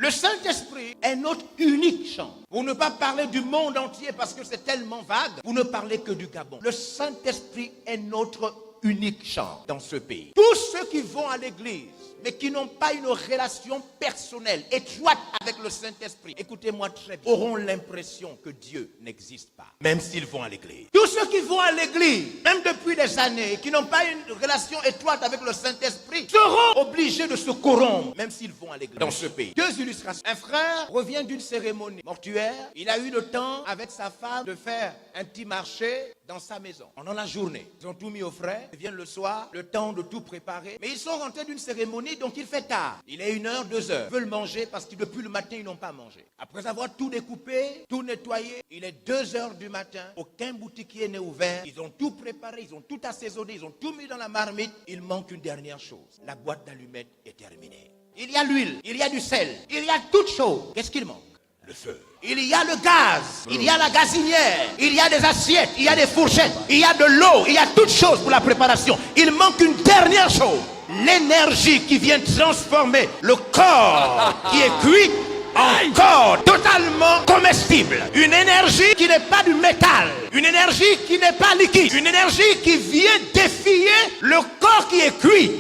Le Saint-Esprit est notre unique champ. Pour ne pas parler du monde entier parce que c'est tellement vague, vous ne parlez que du Gabon. Le Saint-Esprit est notre unique champ dans ce pays. Tous ceux qui vont à l'église, mais qui n'ont pas une relation personnelle, étroite avec le Saint-Esprit, écoutez-moi très bien, auront l'impression que Dieu n'existe pas, même s'ils vont à l'église. Tous ceux qui vont à l'église, même depuis des années, qui n'ont pas une relation étroite avec le Saint-Esprit, seront obligés de se corrompre, même s'ils vont à l'église dans ce pays. Deux illustrations. Un frère revient d'une cérémonie mortuaire. Il a eu le temps, avec sa femme, de faire un petit marché dans sa maison. Pendant la journée, ils ont tout mis au frais. Ils viennent le soir, le temps de tout préparer. Mais ils sont rentrés d'une cérémonie, donc il fait tard. Il est 1h, 2h. Ils veulent manger parce que depuis le matin, ils n'ont pas mangé. Après avoir tout découpé, tout nettoyé, il est 2h du matin. Aucun boutiquier n'est ouvert. Ils ont tout préparé, ils ont tout assaisonné, ils ont tout mis dans la marmite. Il manque une dernière chose. La boîte d'allumettes est terminée. Il y a l'huile, il y a du sel, il y a toutes choses. Qu'est-ce qu'il manque? Le feu. Il y a le gaz, il y a la gazinière, il y a des assiettes, il y a des fourchettes, il y a de l'eau, il y a toutes choses pour la préparation. Il manque une dernière chose. L'énergie qui vient transformer le corps qui est cuit en corps totalement comestible. Une énergie qui n'est pas du métal, une énergie qui n'est pas liquide, une énergie qui vient défier le corps qui est cuit.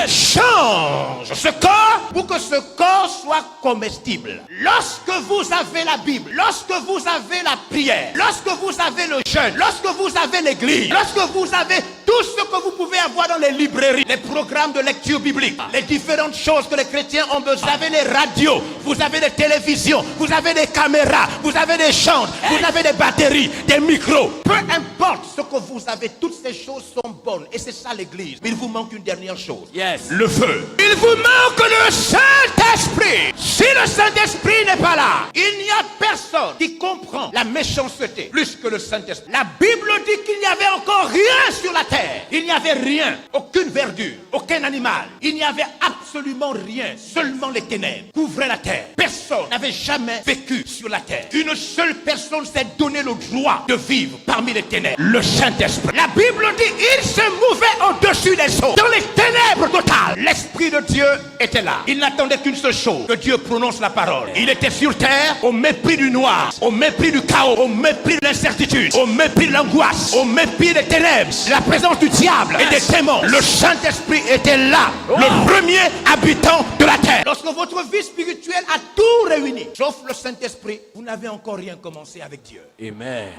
Change ce corps pour que ce corps soit comestible. Lorsque vous avez la Bible, lorsque vous avez la prière, lorsque vous avez le jeûne, lorsque vous avez l'église, lorsque vous avez tout ce que vous pouvez avoir dans les librairies, les programmes de lecture biblique, les différentes choses que les chrétiens ont besoin, vous avez les radios, vous avez les télévisions, vous avez des caméras, vous avez des chants, vous avez des batteries, des micros. Peu importe ce que vous avez, toutes ces choses sont bonnes. Et c'est ça l'église. Mais il vous manque une dernière chose. Le feu. Il vous manque le Saint-Esprit. Si le Saint-Esprit n'est pas là, il n'y a personne qui comprend la méchanceté plus que le Saint-Esprit. La Bible dit qu'il n'y avait encore rien sur la terre. Il n'y avait rien, aucune verdure, aucun animal. Il n'y avait absolument rien. Seulement les ténèbres couvraient la terre. Personne n'avait jamais vécu sur la terre. Une seule personne s'est donné le droit de vivre parmi les ténèbres. Le Saint-Esprit. La Bible dit il se mouvait au-dessus des eaux. Dans les ténèbres totales, l'Esprit de Dieu était là. Il n'attendait qu'une seule chose, que Dieu prononce la parole. Il était sur terre au mépris du noir, au mépris du chaos, au mépris de l'incertitude, au mépris de l'angoisse, au mépris des ténèbres, la présence du diable et des démons. Le Saint-Esprit était là, le premier habitant de la terre. Lorsque votre vie spirituelle a tout réuni, sauf le Saint-Esprit, vous n'avez encore rien commencé avec Dieu. Amen.